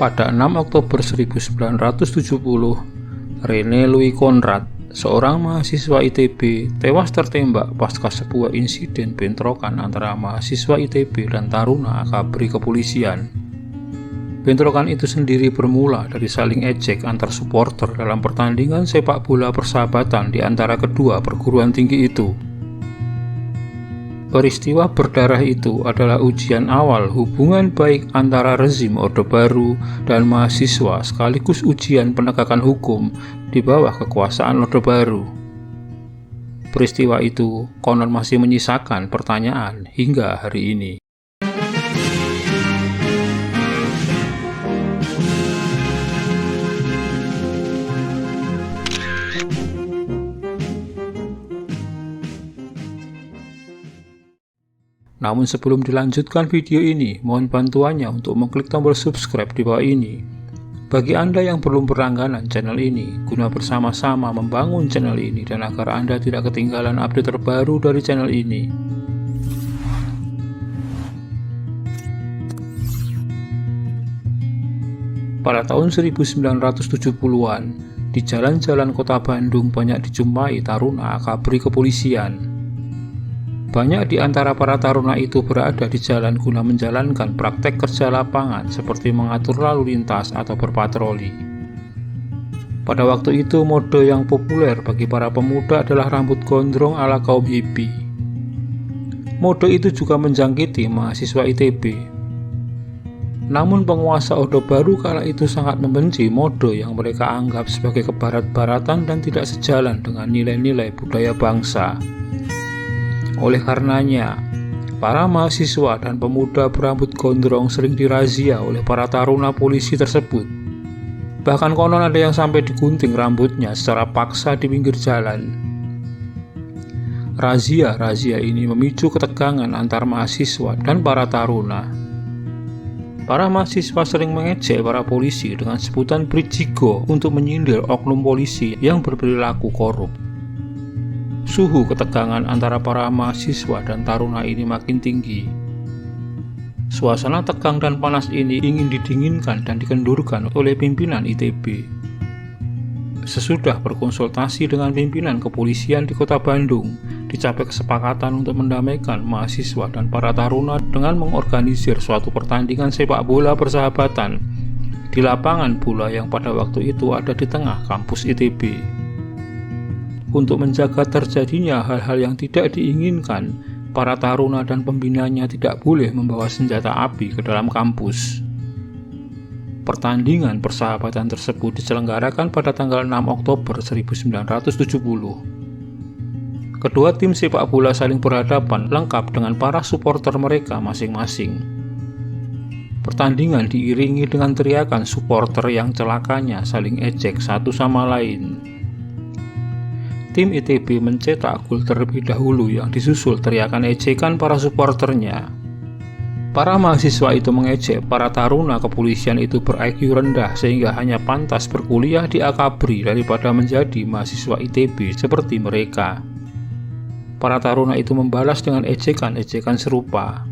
Pada 6 Oktober 1970, Rene Louis Conrad, seorang mahasiswa ITB, tewas tertembak pasca sebuah insiden bentrokan antara mahasiswa ITB dan taruna akabri kepolisian. Bentrokan itu sendiri bermula dari saling ejek antar supporter dalam pertandingan sepak bola persahabatan di antara kedua perguruan tinggi itu. Peristiwa berdarah itu adalah ujian awal hubungan baik antara rezim Orde Baru dan mahasiswa, sekaligus ujian penegakan hukum di bawah kekuasaan Orde Baru. Peristiwa itu konon masih menyisakan pertanyaan hingga hari ini. Namun sebelum dilanjutkan video ini, mohon bantuannya untuk mengklik tombol subscribe di bawah ini. Bagi Anda yang belum berlangganan channel ini, guna bersama-sama membangun channel ini dan agar Anda tidak ketinggalan update terbaru dari channel ini. Pada tahun 1970-an, di jalan-jalan kota Bandung banyak dijumpai taruna akabri kepolisian. Banyak di antara para taruna itu berada di jalan guna menjalankan praktek kerja lapangan seperti mengatur lalu lintas atau berpatroli. Pada waktu itu, mode yang populer bagi para pemuda adalah rambut gondrong ala kaum hippie. Mode itu juga menjangkiti mahasiswa ITB. Namun penguasa Orde Baru kala itu sangat membenci mode yang mereka anggap sebagai kebarat-baratan dan tidak sejalan dengan nilai-nilai budaya bangsa. Oleh karenanya, para mahasiswa dan pemuda berambut gondrong sering dirazia oleh para taruna polisi tersebut. Bahkan konon ada yang sampai digunting rambutnya secara paksa di pinggir jalan. Razia ini memicu ketegangan antar mahasiswa dan para taruna. Para mahasiswa sering mengejek para polisi dengan sebutan Brijigo untuk menyindir oknum polisi yang berperilaku korup. Suhu ketegangan antara para mahasiswa dan taruna ini makin tinggi. Suasana tegang dan panas ini ingin didinginkan dan dikendurkan oleh pimpinan ITB. Sesudah berkonsultasi dengan pimpinan kepolisian di kota Bandung, dicapai kesepakatan untuk mendamaikan mahasiswa dan para taruna dengan mengorganisir suatu pertandingan sepak bola persahabatan di lapangan bola yang pada waktu itu ada di tengah kampus ITB. Untuk menjaga terjadinya hal-hal yang tidak diinginkan, para taruna dan pembinanya tidak boleh membawa senjata api ke dalam kampus. Pertandingan persahabatan tersebut diselenggarakan pada tanggal 6 Oktober 1970. Kedua tim sepak bola saling berhadapan lengkap dengan para supporter mereka masing-masing. Pertandingan diiringi dengan teriakan supporter yang celakanya saling ejek satu sama lain. Tim ITB mencetak gol terlebih dahulu yang disusul teriakan ejekan para supporternya. Para mahasiswa itu mengejek para taruna kepolisian itu ber-IQ rendah sehingga hanya pantas berkuliah di akabri daripada menjadi mahasiswa ITB seperti mereka. Para taruna itu membalas dengan ejekan-ejekan serupa.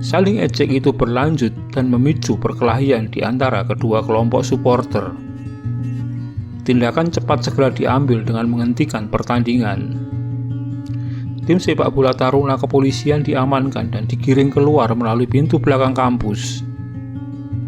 Saling ejek itu berlanjut dan memicu perkelahian di antara kedua kelompok supporter. Tindakan cepat segera diambil dengan menghentikan pertandingan. Tim sepak bola taruna kepolisian diamankan dan digiring keluar melalui pintu belakang kampus.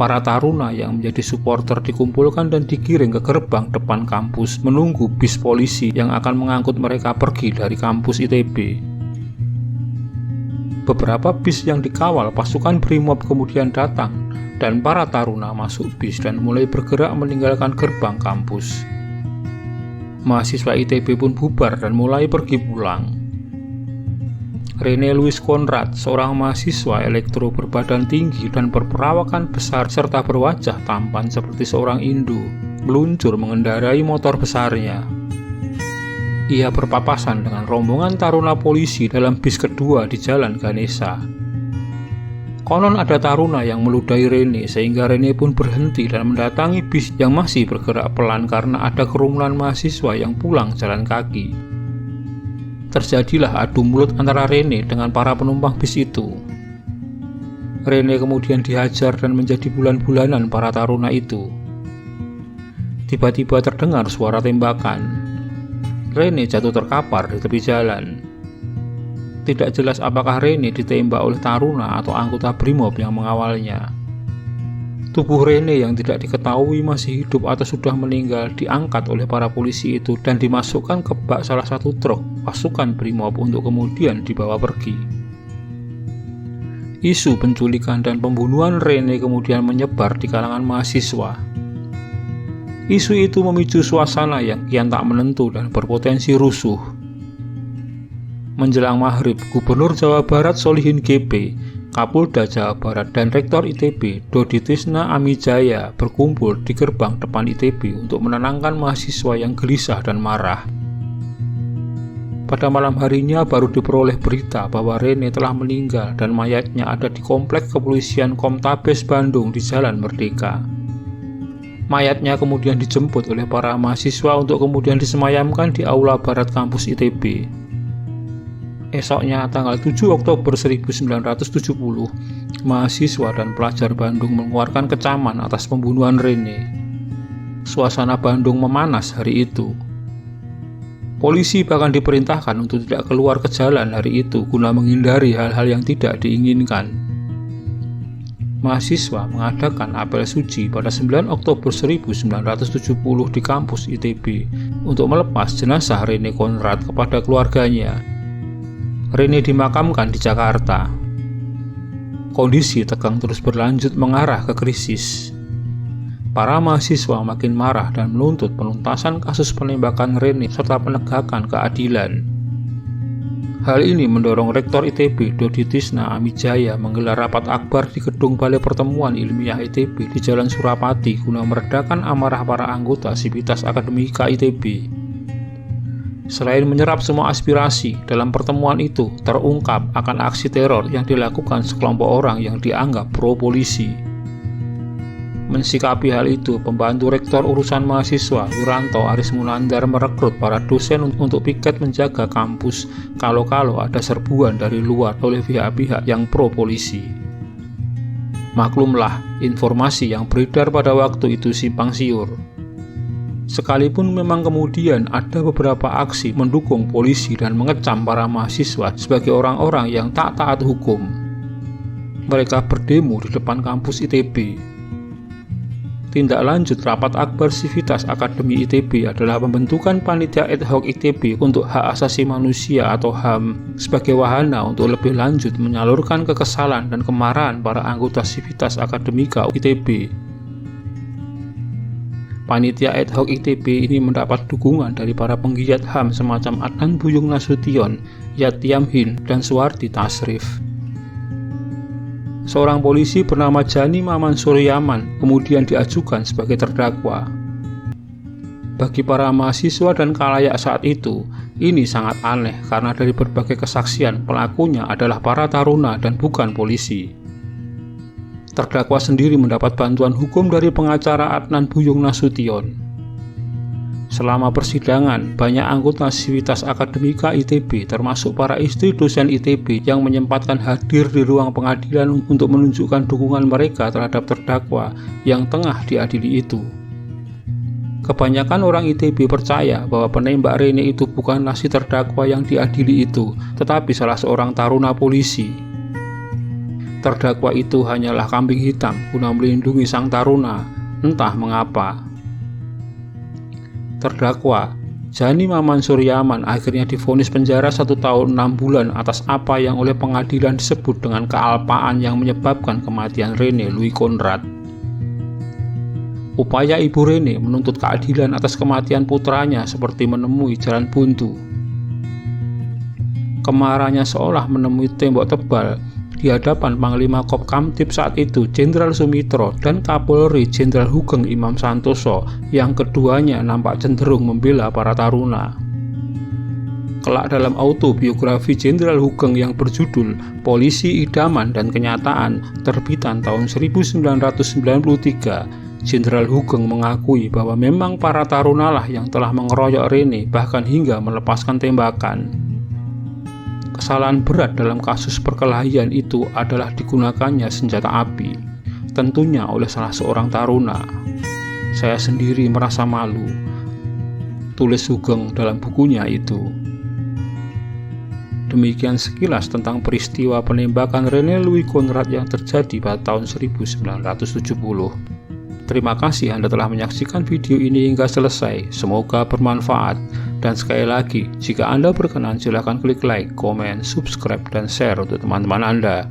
Para taruna yang menjadi supporter dikumpulkan dan digiring ke gerbang depan kampus menunggu bis polisi yang akan mengangkut mereka pergi dari kampus ITB. Beberapa bis yang dikawal pasukan Brimob kemudian datang dan para taruna masuk bis dan mulai bergerak meninggalkan gerbang kampus. Mahasiswa ITB pun bubar dan mulai pergi pulang. Rene Louis Conrad, seorang mahasiswa elektro berbadan tinggi dan berperawakan besar serta berwajah tampan seperti seorang Hindu, meluncur mengendarai motor besarnya. Ia berpapasan dengan rombongan taruna polisi dalam bis kedua di Jalan Ganesha. Konon ada taruna yang meludahi Rene sehingga Rene pun berhenti dan mendatangi bis yang masih bergerak pelan karena ada kerumunan mahasiswa yang pulang jalan kaki. Terjadilah adu mulut antara Rene dengan para penumpang bis itu. Rene kemudian dihajar dan menjadi bulan-bulanan para taruna itu. Tiba-tiba terdengar suara tembakan. Rene jatuh terkapar di tepi jalan. Tidak jelas apakah Rene ditembak oleh taruna atau anggota Brimob yang mengawalnya. Tubuh Rene yang tidak diketahui masih hidup atau sudah meninggal diangkat oleh para polisi itu dan dimasukkan ke bak salah satu truk pasukan Brimob untuk kemudian dibawa pergi. Isu penculikan dan pembunuhan Rene kemudian menyebar di kalangan mahasiswa. Isu itu memicu suasana yang kian tak menentu dan berpotensi rusuh. Menjelang maghrib, Gubernur Jawa Barat Solihin GP, Kapolda Jawa Barat, dan Rektor ITB Dodi Tisna Amijaya berkumpul di gerbang depan ITB untuk menenangkan mahasiswa yang gelisah dan marah. Pada malam harinya baru diperoleh berita bahwa Rene telah meninggal dan mayatnya ada di komplek kepolisian Komtabes Bandung di Jalan Merdeka. Mayatnya kemudian dijemput oleh para mahasiswa untuk kemudian disemayamkan di Aula Barat kampus ITB. Esoknya tanggal 7 Oktober 1970, mahasiswa dan pelajar Bandung mengeluarkan kecaman atas pembunuhan Rene. Suasana Bandung memanas hari itu. Polisi bahkan diperintahkan untuk tidak keluar ke jalan hari itu guna menghindari hal-hal yang tidak diinginkan. Mahasiswa mengadakan apel suci pada 9 Oktober 1970 di kampus ITB untuk melepas jenazah Rene Konrad kepada keluarganya. Rene dimakamkan di Jakarta. Kondisi tegang terus berlanjut mengarah ke krisis. Para mahasiswa makin marah dan menuntut penuntasan kasus penembakan Rene serta penegakan keadilan. Hal ini mendorong Rektor ITB Dodi Tisna Amijaya menggelar rapat akbar di gedung Balai Pertemuan Ilmiah ITB di Jalan Surapati guna meredakan amarah para anggota Sivitas Akademika ITB. Selain menyerap semua aspirasi, dalam pertemuan itu terungkap akan aksi teror yang dilakukan sekelompok orang yang dianggap pro-polisi. Mensikapi hal itu, pembantu rektor urusan mahasiswa Wiranto Aris Munandar merekrut para dosen untuk piket menjaga kampus kalau ada serbuan dari luar oleh pihak-pihak yang pro-polisi. Maklumlah, informasi yang beredar pada waktu itu simpang siur. Sekalipun memang kemudian ada beberapa aksi mendukung polisi dan mengecam para mahasiswa sebagai orang-orang yang tak taat hukum. Mereka berdemo di depan kampus ITB. Tindak lanjut rapat akbar Sivitas Akademi ITB adalah pembentukan panitia ad hoc ITB untuk hak asasi manusia atau HAM sebagai wahana untuk lebih lanjut menyalurkan kekesalan dan kemarahan para anggota Sivitas Akademika ITB. Panitia ad hoc ITB ini mendapat dukungan dari para penggiat HAM semacam Adnan Buyung Nasution, Yatiam Hind, dan Suwardi Tasrif. Seorang polisi bernama Jani Maman Suryaman kemudian diajukan sebagai terdakwa. Bagi para mahasiswa dan khalayak saat itu, ini sangat aneh karena dari berbagai kesaksian pelakunya adalah para taruna dan bukan polisi. Terdakwa sendiri mendapat bantuan hukum dari pengacara Adnan Buyung Nasution. Selama persidangan, banyak anggota Sivitas Akademika ITB termasuk para istri dosen ITB yang menyempatkan hadir di ruang pengadilan untuk menunjukkan dukungan mereka terhadap terdakwa yang tengah diadili itu. Kebanyakan orang ITB percaya bahwa penembak Rene itu bukanlah si terdakwa yang diadili itu, tetapi salah seorang taruna polisi. Terdakwa itu hanyalah kambing hitam guna melindungi sang taruna, entah mengapa. Terdakwa Jani Maman Suryaman akhirnya divonis penjara 1 tahun 6 bulan atas apa yang oleh pengadilan disebut dengan kealpaan yang menyebabkan kematian Rene Louis Konrad. Upaya ibu Rene menuntut keadilan atas kematian putranya seperti menemui jalan buntu. Kemarahannya seolah menemui tembok tebal di hadapan Panglima Kopkamtib saat itu Jenderal Sumitro dan Kapolri Jenderal Hugeng Imam Santoso yang keduanya nampak cenderung membela para taruna. Kelak dalam autobiografi Jenderal Hugeng yang berjudul Polisi Idaman dan Kenyataan terbitan tahun 1993, Jenderal Hugeng mengakui bahwa memang para tarunalah yang telah mengeroyok Rene bahkan hingga melepaskan tembakan. Kesalahan berat dalam kasus perkelahian itu adalah digunakannya senjata api, tentunya oleh salah seorang taruna. Saya sendiri merasa malu, tulis Sugeng dalam bukunya itu. Demikian sekilas tentang peristiwa penembakan René Louis Conrad yang terjadi pada tahun 1970. Terima kasih Anda telah menyaksikan video ini hingga selesai. Semoga bermanfaat. Dan sekali lagi, jika Anda berkenan, silakan klik like, komen, subscribe, dan share untuk teman-teman Anda.